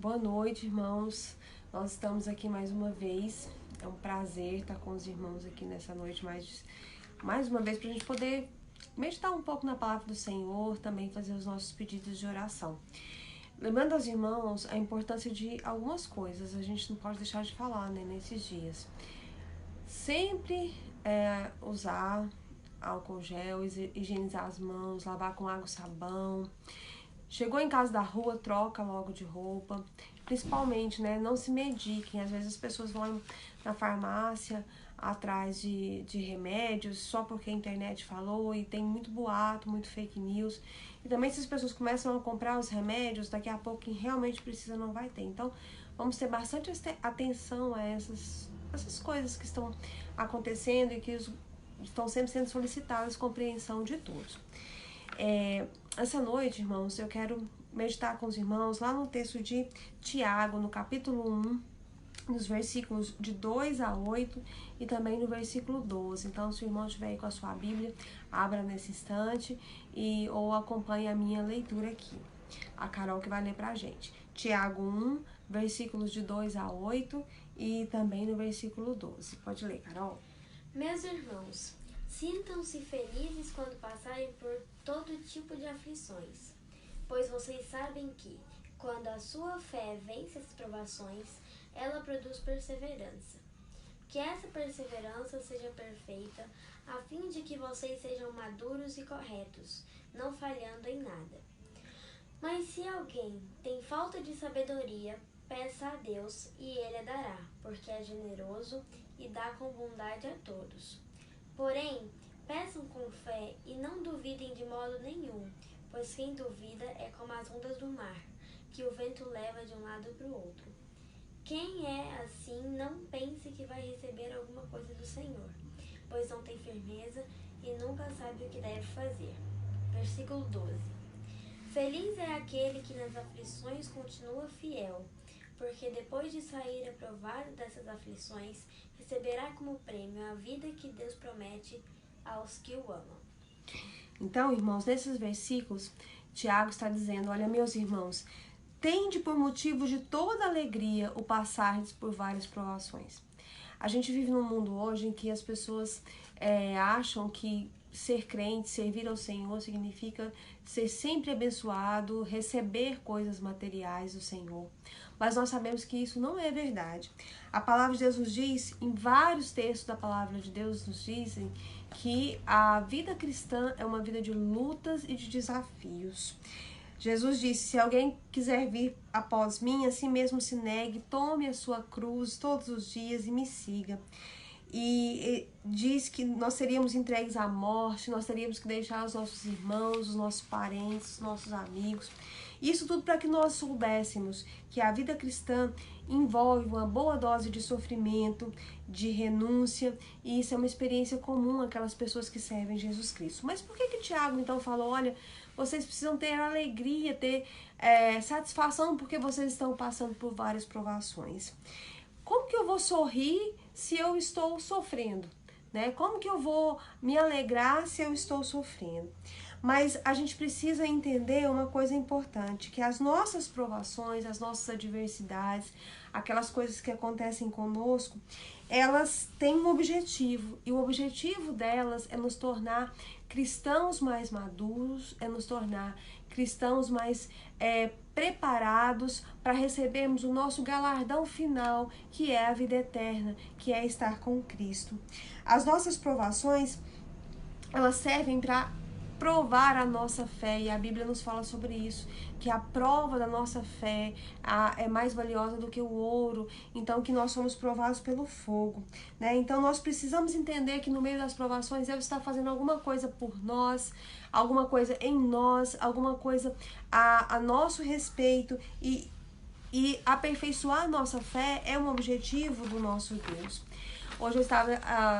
Boa noite, irmãos. Nós estamos aqui mais uma vez. É um prazer estar com os irmãos aqui nessa noite mais uma vez para a gente poder meditar um pouco na palavra do Senhor, também fazer os nossos pedidos de oração. Lembrando aos irmãos a importância de algumas coisas, a gente não pode deixar de falar, né, nesses dias. Sempre usar álcool gel, higienizar as mãos, lavar com água e sabão. Chegou em casa da rua, troca logo de roupa. Principalmente, né, não se mediquem. Às vezes as pessoas vão na farmácia atrás de remédios só porque a internet falou e tem muito boato, muito fake news. E também se as pessoas começam a comprar os remédios, daqui a pouco quem realmente precisa não vai ter. Então, vamos ter bastante atenção a essas coisas que estão acontecendo e que estão sempre sendo solicitadas compreensão de todos. Essa noite, irmãos, eu quero meditar com os irmãos lá no texto de Tiago, no capítulo 1, nos versículos de 2 a 8 e também no versículo 12. Então, se o irmão estiver aí com a sua Bíblia, abra nesse instante ou acompanhe a minha leitura aqui. A Carol que vai ler pra gente. Tiago 1, versículos de 2 a 8 e também no versículo 12. Pode ler, Carol. Meus irmãos, sintam-se felizes quando passarem por todo tipo de aflições, pois vocês sabem que, quando a sua fé vence as provações, ela produz perseverança. Que essa perseverança seja perfeita, a fim de que vocês sejam maduros e corretos, não falhando em nada. Mas se alguém tem falta de sabedoria, peça a Deus e Ele a dará, porque é generoso e dá com bondade a todos. Porém, peçam com fé e não duvidem de modo nenhum, pois quem duvida é como as ondas do mar, que o vento leva de um lado para o outro. Quem é assim não pense que vai receber alguma coisa do Senhor, pois não tem firmeza e nunca sabe o que deve fazer. Versículo 12. Feliz é aquele que nas aflições continua fiel, porque depois de sair aprovado dessas aflições, receberá como prêmio a vida que Deus promete aos que o amam. Então, irmãos, nesses versículos, Tiago está dizendo, olha, meus irmãos, tende por motivo de toda alegria o passardes por várias provações. A gente vive num mundo hoje em que as pessoas acham que ser crente, servir ao Senhor, significa ser sempre abençoado, receber coisas materiais do Senhor. Mas nós sabemos que isso não é verdade. A palavra de Deus nos diz, em vários textos da palavra de Deus nos dizem, que a vida cristã é uma vida de lutas e de desafios. Jesus disse, se alguém quiser vir após mim, assim mesmo se negue, tome a sua cruz todos os dias e me siga. E diz que nós seríamos entregues à morte, nós teríamos que deixar os nossos irmãos, os nossos parentes, os nossos amigos. Isso tudo para que nós soubéssemos que a vida cristã envolve uma boa dose de sofrimento, de renúncia, e isso é uma experiência comum àquelas pessoas que servem Jesus Cristo. Mas por que Tiago então falou, olha, vocês precisam ter alegria, ter satisfação porque vocês estão passando por várias provações? Como que eu vou sorrir se eu estou sofrendo? Né? Como que eu vou me alegrar se eu estou sofrendo? Mas a gente precisa entender uma coisa importante, que as nossas provações, as nossas adversidades, aquelas coisas que acontecem conosco, elas têm um objetivo, e o objetivo delas é nos tornar cristãos mais maduros, é nos tornar cristãos mais preparados para recebermos o nosso galardão final, que é a vida eterna, que é estar com Cristo. As nossas provações, elas servem para provar a nossa fé, e a Bíblia nos fala sobre isso, que a prova da nossa fé é mais valiosa do que o ouro, então que nós somos provados pelo fogo, né? Então nós precisamos entender que no meio das provações Deus está fazendo alguma coisa por nós, alguma coisa em nós, alguma coisa a nosso respeito, e aperfeiçoar a nossa fé é um objetivo do nosso Deus. Hoje eu estava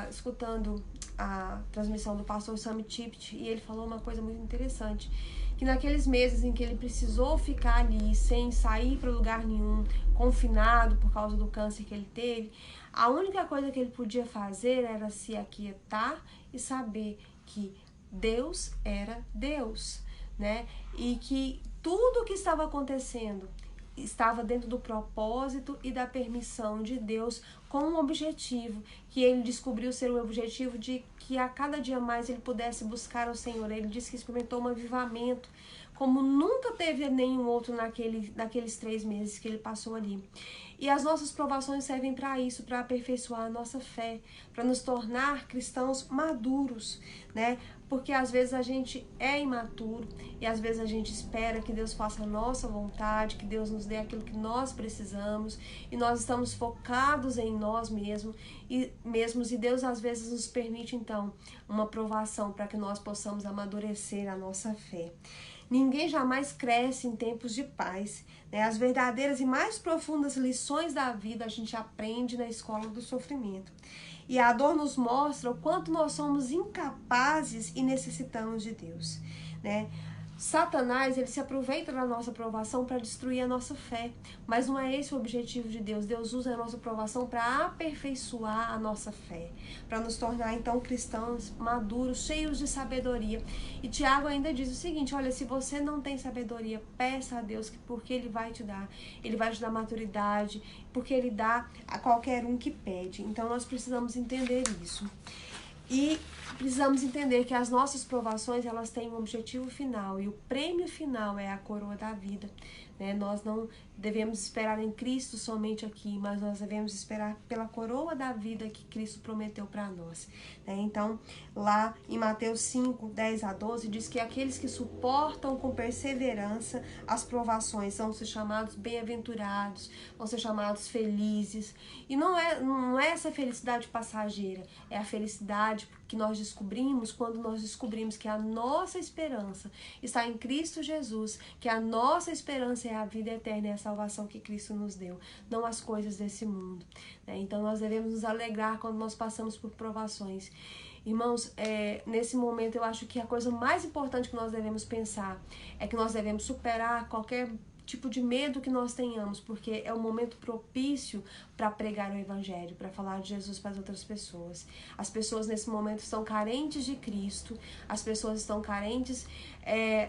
escutando a transmissão do pastor Sam Tippett e ele falou uma coisa muito interessante, que naqueles meses em que ele precisou ficar ali sem sair para lugar nenhum, confinado por causa do câncer que ele teve, a única coisa que ele podia fazer era se aquietar e saber que Deus era Deus, né? E que tudo o que estava acontecendo estava dentro do propósito e da permissão de Deus, com um objetivo, que ele descobriu ser o objetivo de que a cada dia mais ele pudesse buscar o Senhor. Ele disse que experimentou um avivamento, como nunca teve nenhum outro naqueles 3 meses que ele passou ali. E as nossas provações servem para isso, para aperfeiçoar a nossa fé, para nos tornar cristãos maduros, né? Porque às vezes a gente é imaturo e às vezes a gente espera que Deus faça a nossa vontade, que Deus nos dê aquilo que nós precisamos, e nós estamos focados em nós mesmos e Deus às vezes nos permite então uma provação para que nós possamos amadurecer a nossa fé. Ninguém jamais cresce em tempos de paz, né? As verdadeiras e mais profundas lições da vida a gente aprende na escola do sofrimento. E a dor nos mostra o quanto nós somos incapazes e necessitamos de Deus, né? Satanás, ele se aproveita da nossa provação para destruir a nossa fé, mas não é esse o objetivo de Deus. Deus usa a nossa provação para aperfeiçoar a nossa fé, para nos tornar então cristãos maduros, cheios de sabedoria. E Tiago ainda diz o seguinte: olha, se você não tem sabedoria, peça a Deus, porque Ele vai te dar. Ele vai te dar maturidade, porque Ele dá a qualquer um que pede. Então nós precisamos entender isso. E precisamos entender que as nossas provações, elas têm um objetivo final, e o prêmio final é a coroa da vida, né? Nós não devemos esperar em Cristo somente aqui, mas nós devemos esperar pela coroa da vida que Cristo prometeu para nós, né? Então, lá em Mateus 5, 10 a 12, diz que aqueles que suportam com perseverança as provações vão ser chamados bem-aventurados, vão ser chamados felizes. E não é essa felicidade passageira, é a felicidade que nós descobrimos quando nós descobrimos que a nossa esperança está em Cristo Jesus, que a nossa esperança é a vida eterna, é a salvação que Cristo nos deu, não as coisas desse mundo, né? Então nós devemos nos alegrar quando nós passamos por provações. Irmãos, nesse momento eu acho que a coisa mais importante que nós devemos pensar é que nós devemos superar qualquer tipo de medo que nós tenhamos, porque é um momento propício para pregar o Evangelho, para falar de Jesus para as outras pessoas. As pessoas nesse momento estão carentes de Cristo, as pessoas estão carentes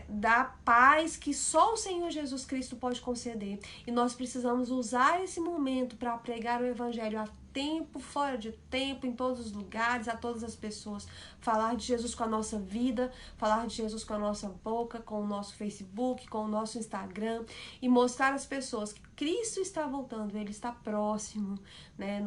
da paz que só o Senhor Jesus Cristo pode conceder, e nós precisamos usar esse momento para pregar o Evangelho a tempo, fora de tempo, em todos os lugares, a todas as pessoas. Falar de Jesus com a nossa vida, falar de Jesus com a nossa boca, com o nosso Facebook, com o nosso Instagram, e mostrar às pessoas que Cristo está voltando, Ele está próximo, né?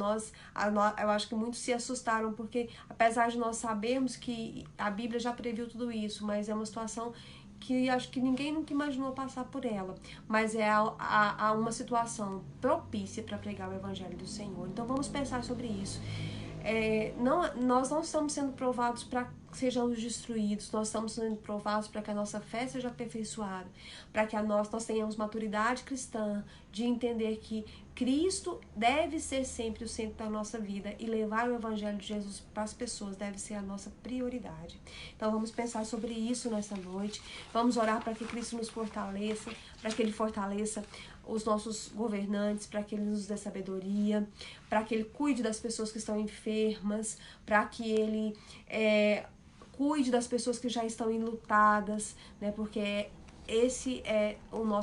Eu acho que muitos se assustaram, porque apesar de nós sabermos que a Bíblia já previu tudo isso, mas é uma situação que acho que ninguém nunca imaginou passar por ela, mas é uma situação propícia para pregar o Evangelho do Senhor. Então vamos pensar sobre isso. Nós não estamos sendo provados para que sejamos destruídos, nós estamos sendo provados para que a nossa fé seja aperfeiçoada, para que nós tenhamos maturidade cristã, de entender que Cristo deve ser sempre o centro da nossa vida, e levar o Evangelho de Jesus para as pessoas deve ser a nossa prioridade. Então vamos pensar sobre isso nessa noite, vamos orar para que Cristo nos fortaleça, para que Ele fortaleça os nossos governantes, para que Ele nos dê sabedoria, para que Ele cuide das pessoas que estão enfermas, para que Ele cuide das pessoas que já estão enlutadas, né? Porque esse é uma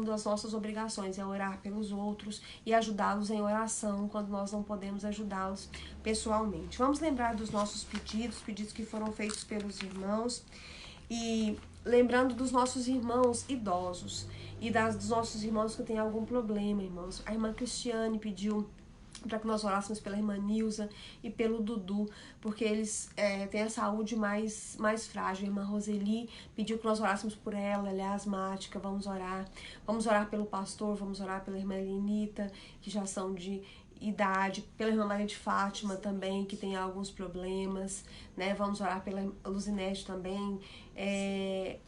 das nossas obrigações, é orar pelos outros e ajudá-los em oração quando nós não podemos ajudá-los pessoalmente. Vamos lembrar dos nossos pedidos que foram feitos pelos irmãos, e lembrando dos nossos irmãos idosos e dos nossos irmãos que têm algum problema, irmãos. A irmã Cristiane pediu para que nós orássemos pela irmã Nilza e pelo Dudu, porque eles têm a saúde mais frágil. A irmã Roseli pediu que nós orássemos por ela é asmática. Vamos orar pelo pastor, vamos orar pela irmã Elenita, que já são de idade, pela irmã Maria de Fátima também, que tem alguns problemas, né? Vamos orar pela Luzinete também,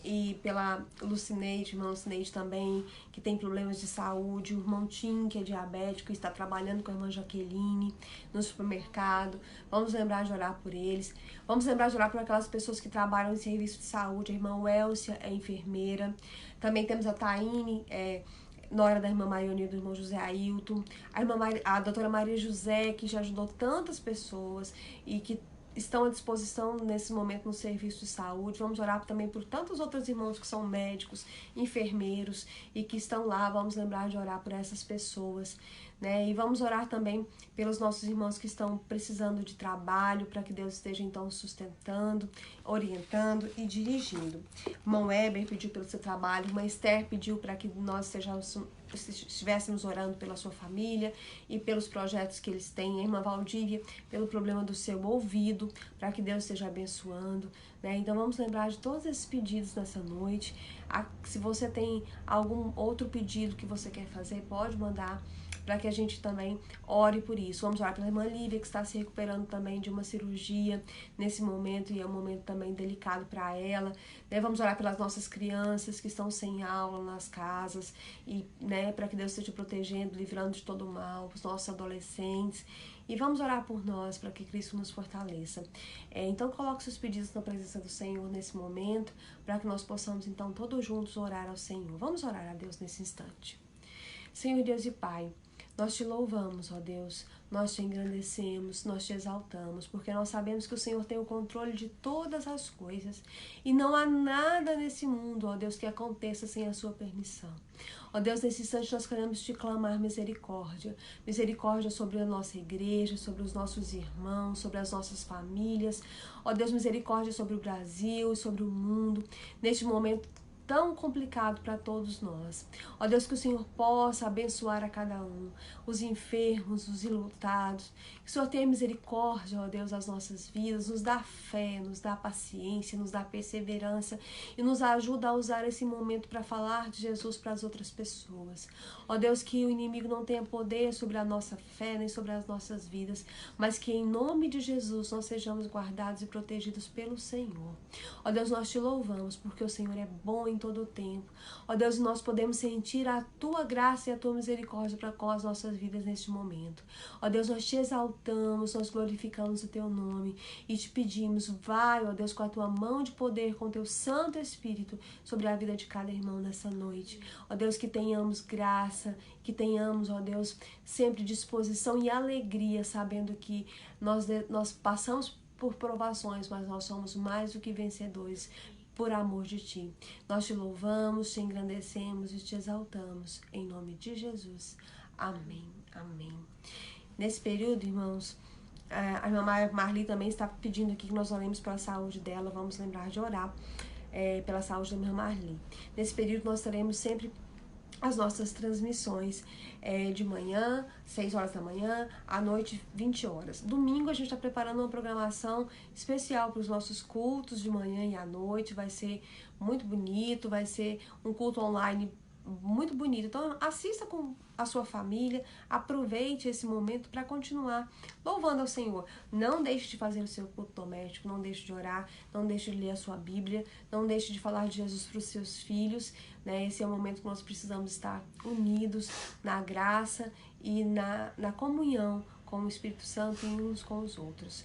e pela Lucineide, irmã Lucineide também, que tem problemas de saúde, o irmão Tim, que é diabético, está trabalhando com a irmã Jaqueline no supermercado. Vamos lembrar de orar por eles. Vamos lembrar de orar por aquelas pessoas que trabalham em serviço de saúde. A irmã Elcia é enfermeira. Também temos a Taine, nora da irmã Marione e do irmão José Ailton, a doutora Maria José, que já ajudou tantas pessoas e que estão à disposição nesse momento no serviço de saúde. Vamos orar também por tantos outros irmãos que são médicos, enfermeiros e que estão lá. Vamos lembrar de orar por essas pessoas, né? E vamos orar também pelos nossos irmãos que estão precisando de trabalho, para que Deus esteja então sustentando, orientando e dirigindo. Irmão Weber pediu pelo seu trabalho, irmã Esther pediu para que nós estivéssemos orando pela sua família e pelos projetos que eles têm. A irmã Valdívia pelo problema do seu ouvido, para que Deus esteja abençoando, né? Então vamos lembrar de todos esses pedidos nessa noite. Se você tem algum outro pedido que você quer fazer, pode mandar, para que a gente também ore por isso. Vamos orar pela irmã Lívia, que está se recuperando também de uma cirurgia nesse momento, e é um momento também delicado para ela, né? Vamos orar pelas nossas crianças que estão sem aula nas casas, e, né, para que Deus esteja protegendo, livrando de todo mal, os nossos adolescentes. E vamos orar por nós, para que Cristo nos fortaleça. Então coloque seus pedidos na presença do Senhor nesse momento, para que nós possamos então todos juntos orar ao Senhor. Vamos orar a Deus nesse instante. Senhor Deus e Pai, nós te louvamos, ó Deus, nós te engrandecemos, nós te exaltamos, porque nós sabemos que o Senhor tem o controle de todas as coisas e não há nada nesse mundo, ó Deus, que aconteça sem a sua permissão. Ó Deus, nesse instante nós queremos te clamar misericórdia, misericórdia sobre a nossa igreja, sobre os nossos irmãos, sobre as nossas famílias. Ó Deus, misericórdia sobre o Brasil e sobre o mundo, neste momento tão complicado para todos nós. Ó Deus, que o Senhor possa abençoar a cada um, os enfermos, os enlutados. Que o Senhor tenha misericórdia, ó Deus, das nossas vidas, nos dá fé, nos dá paciência, nos dá perseverança e nos ajuda a usar esse momento para falar de Jesus para as outras pessoas. Ó Deus, que o inimigo não tenha poder sobre a nossa fé, nem sobre as nossas vidas, mas que em nome de Jesus nós sejamos guardados e protegidos pelo Senhor. Ó Deus, nós te louvamos porque o Senhor é bom em todo o tempo. Ó Deus, nós podemos sentir a tua graça e a tua misericórdia para com as nossas vidas neste momento. Ó Deus, nós te exaltamos, nós glorificamos o teu nome e te pedimos, vai, ó Deus, com a tua mão de poder, com o teu Santo Espírito sobre a vida de cada irmão nessa noite. Ó Deus, que tenhamos graça, que tenhamos, ó Deus, sempre disposição e alegria, sabendo que nós passamos por provações, mas nós somos mais do que vencedores por amor de ti. Nós te louvamos, te engrandecemos e te exaltamos. Em nome de Jesus. Amém. Amém. Nesse período, irmãos, a irmã Marli também está pedindo aqui que nós oremos pela saúde dela. Vamos lembrar de orar pela saúde da irmã Marli. Nesse período, nós teremos sempre as nossas transmissões de manhã, 6 horas da manhã, à noite, 20 horas. Domingo a gente está preparando uma programação especial para os nossos cultos de manhã e à noite. Vai ser muito bonito, vai ser um culto online muito bonito. Então assista com a sua família, aproveite esse momento para continuar louvando ao Senhor. Não deixe de fazer o seu culto doméstico, não deixe de orar, não deixe de ler a sua Bíblia, não deixe de falar de Jesus para os seus filhos, né? Esse é o momento que nós precisamos estar unidos na graça e na comunhão com o Espírito Santo e uns com os outros.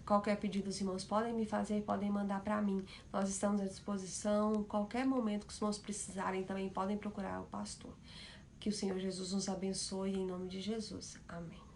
Qualquer pedido os irmãos podem me fazer, podem mandar para mim. Nós estamos à disposição. Qualquer momento que os irmãos precisarem, também podem procurar o pastor. Que o Senhor Jesus nos abençoe em nome de Jesus. Amém.